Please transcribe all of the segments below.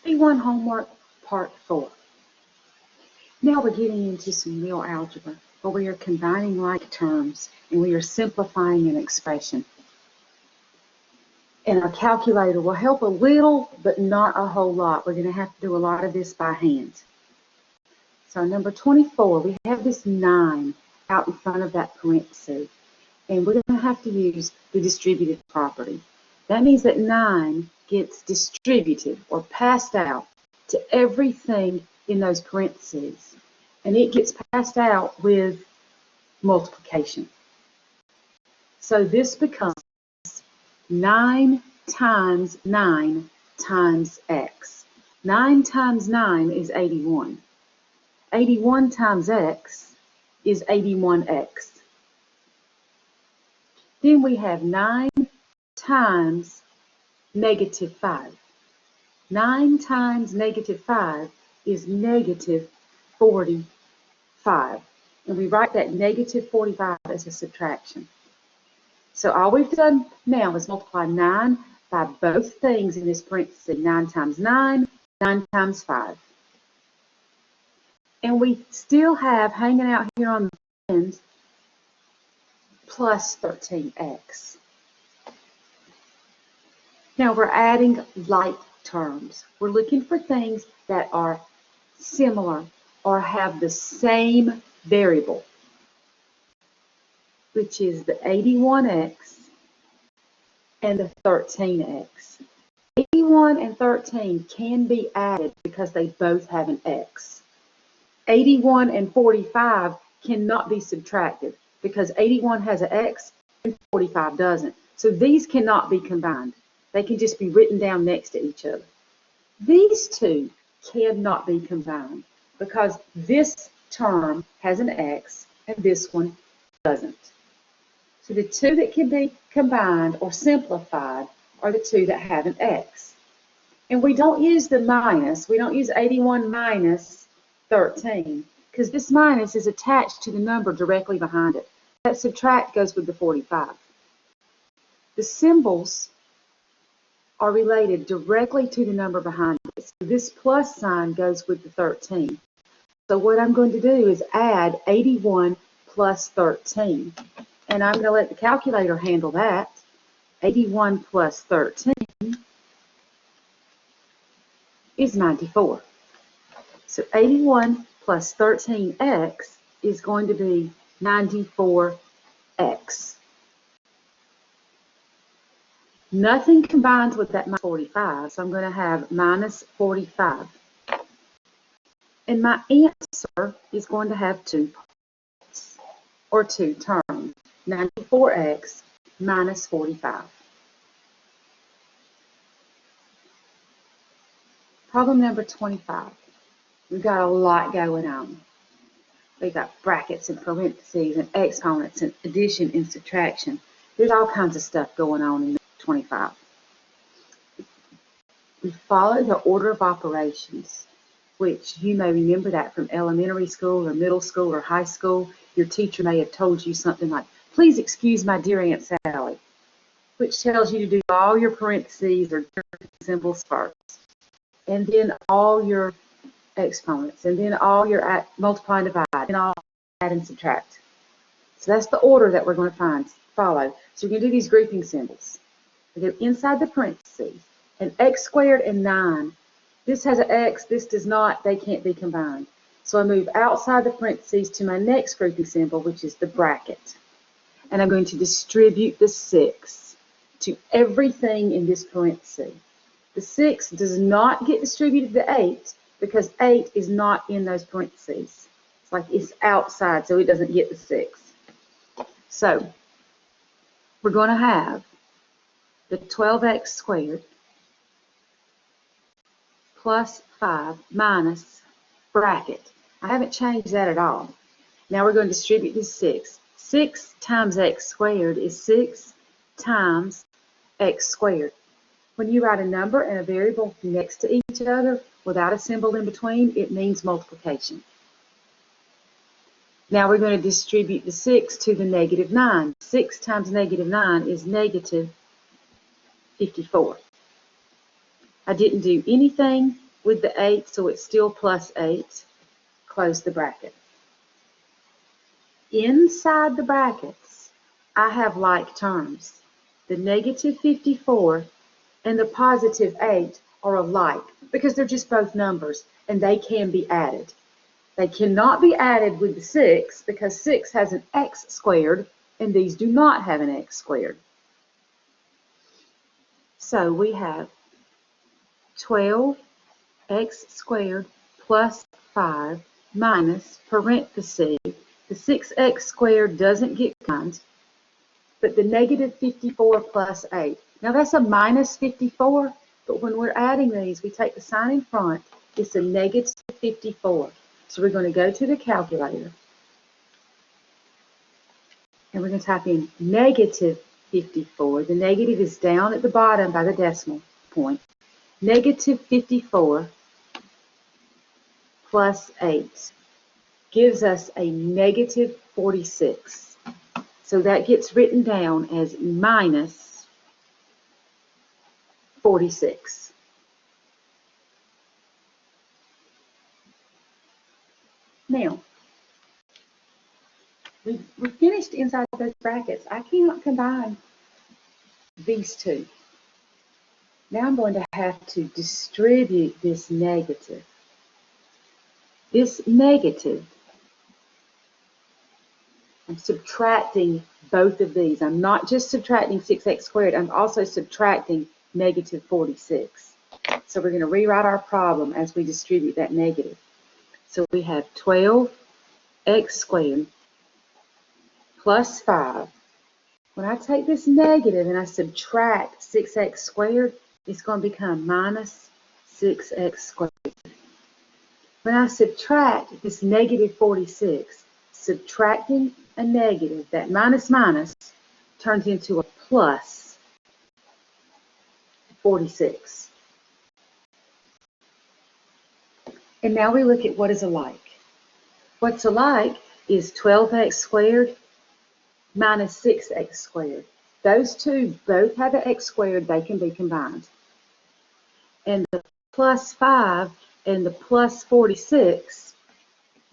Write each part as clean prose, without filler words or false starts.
P.1 Homework Part 4. Now we're getting into some real algebra, where we are combining like terms and we are simplifying an expression. And our calculator will help a little, but not a whole lot. We're going to have to do a lot of this by hand. So number 24, we have this 9 out in front of that parenthesis. And we're going to have to use the distributive property. That means that 9 gets distributed or passed out to everything in those parentheses. And it gets passed out with multiplication. So this becomes 9 times 9 times x. 9 times 9 is 81. 81 times x is 81x. Then we have 9 times negative 5. 9 times negative 5 is negative 45. And we write that negative 45 as a subtraction. So all we've done now is multiply 9 by both things in this parenthesis. 9 times 9, 9 times 5. And we still have hanging out here on the end plus 13x. Now we're adding like terms. We're looking for things that are similar or have the same variable, which is the 81x and the 13x. 81 and 13 can be added because they both have an x. 81 and 45 cannot be subtracted because 81 has an x and 45 doesn't. So these cannot be combined. They can just be written down next to each other. These two cannot be combined because this term has an x and this one doesn't. So the two that can be combined or simplified are the two that have an x. And we don't use the minus. We don't use 81 minus 13 because this minus is attached to the number directly behind it. That subtract goes with the 45. The symbols are related directly to the number behind it. So this plus sign goes with the 13. So what I'm going to do is add 81 plus 13. And I'm going to let the calculator handle that. 81 plus 13 is 94. So 81 plus 13x is going to be 94x. Nothing combines with that minus 45, so I'm going to have minus 45. And my answer is going to have two parts, or two terms, 94x minus 45. Problem number 25. We've got a lot going on. We've got brackets and parentheses and exponents and addition and subtraction. There's all kinds of stuff going on in 25. We follow the order of operations, which you may remember that from elementary school or middle school or high school. Your teacher may have told you something like, please excuse my dear Aunt Sally, which tells you to do all your parentheses or symbols first, and then all your exponents, and then all your multiply and divide, and all add and subtract. So that's the order that we're going to follow. So you're going to do these grouping symbols. We go inside the parentheses, and x squared and 9. This has an x, this does not, they can't be combined. So I move outside the parentheses to my next grouping symbol, which is the bracket. And I'm going to distribute the 6 to everything in this parenthesis. The 6 does not get distributed to 8 because 8 is not in those parentheses. It's like it's outside, so it doesn't get the 6. So we're going to have the 12x squared plus 5 minus bracket. I haven't changed that at all. Now we're going to distribute this 6. 6 times x squared is 6 times x squared. When you write a number and a variable next to each other without a symbol in between, it means multiplication. Now we're going to distribute the 6 to the negative 9. 6 times negative 9 is negative 54. I didn't do anything with the 8, so it's still plus 8. Close the bracket. Inside the brackets, I have like terms. The negative 54 and the positive 8 are alike because they're just both numbers and they can be added. They cannot be added with the 6 because 6 has an x squared and these do not have an x squared. So we have 12x squared plus 5 minus parentheses. The 6x squared doesn't get combined, but the negative 54 plus 8. Now that's a minus 54, but when we're adding these, we take the sign in front. It's a negative 54. So we're going to go to the calculator, and we're going to type in negative 54. The negative is down at the bottom by the decimal point. Negative 54 plus 8 gives us a negative 46. So that gets written down as minus 46. Now, we finished inside those brackets. I cannot combine these two. Now I'm going to have to distribute this negative. This negative, I'm subtracting both of these. I'm not just subtracting 6x squared, I'm also subtracting negative 46. So we're going to rewrite our problem as we distribute that negative. So we have 12x squared plus 5. When I take this negative and I subtract 6x squared, it's going to become minus 6x squared. When I subtract this negative 46, subtracting a negative, that minus minus turns into a plus 46. And now we look at what is alike. What's alike is 12x squared minus 6x squared. Those two both have an x squared, they can be combined. And the plus 5 and the plus 46,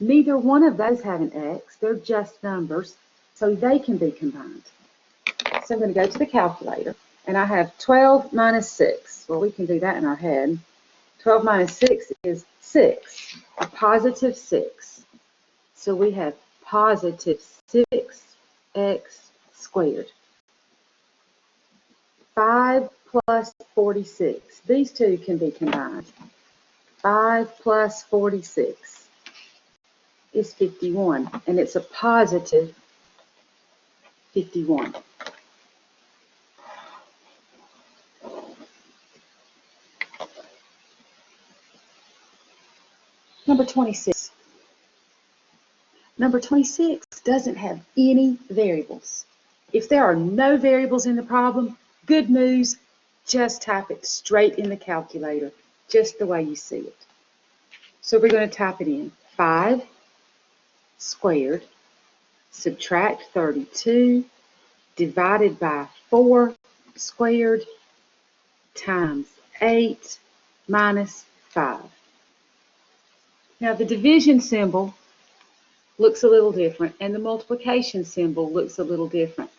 neither one of those have an x, they're just numbers, so they can be combined. So I'm going to go to the calculator, and I have 12 minus 6. Well, we can do that in our head. 12 minus 6 is 6, a positive 6. So we have positive 6x squared. 5 plus 46. These two can be combined. 5 plus 46 is 51, and it's a positive 51. Number 26. Number 26 doesn't have any variables. If there are no variables in the problem, good news, just type it straight in the calculator, just the way you see it. So we're going to type it in. 5 squared, subtract 32, divided by 4 squared, times 8 minus 5. Now the division symbol looks a little different, and the multiplication symbol looks a little different.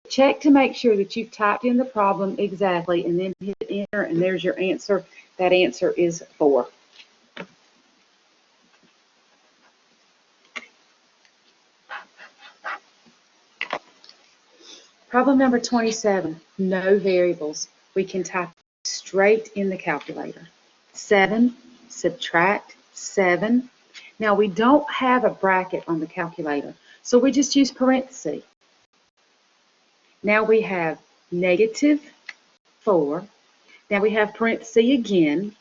Check to make sure that you've typed in the problem exactly, and then hit enter, and there's your answer. That answer is 4. Problem number 27, no variables. We can type straight in the calculator. 7, subtract 7. Now we don't have a bracket on the calculator, so we just use parentheses. Now we have negative 4. Now we have parentheses again.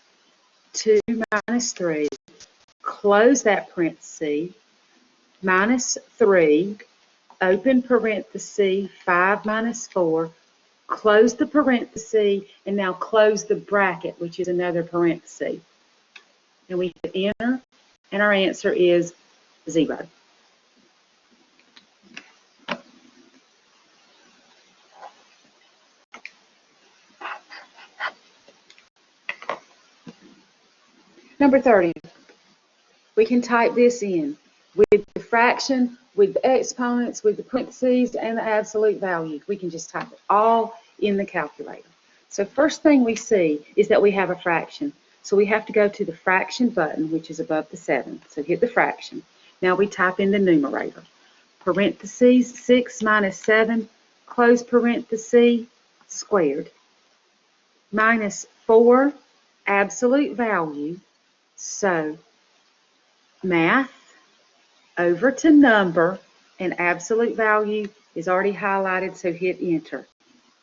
2 minus 3. Close that parenthesis. Minus 3. Open parenthesis. 5 minus 4. Close the parenthesis, and now close the bracket, which is another parenthesis. And we hit enter, and our answer is 0. Number 30, we can type this in with the fraction, with the exponents, with the parentheses, and the absolute value. We can just type it all in the calculator. So first thing we see is that we have a fraction. So we have to go to the fraction button, which is above the 7. So hit the fraction. Now we type in the numerator. Parentheses, 6 minus 7, close parenthesis, squared. Minus 4, absolute value. So math over to number, and absolute value is already highlighted, so hit enter.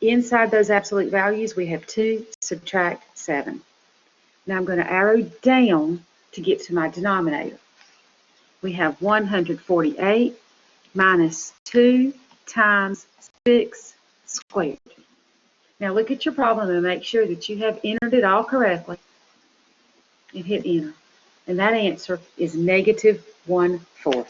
Inside those absolute values, we have 2 subtract 7. Now I'm going to arrow down to get to my denominator. We have 148 minus 2 times 6 squared. Now look at your problem and make sure that you have entered it all correctly and hit enter. And that answer is -1/4.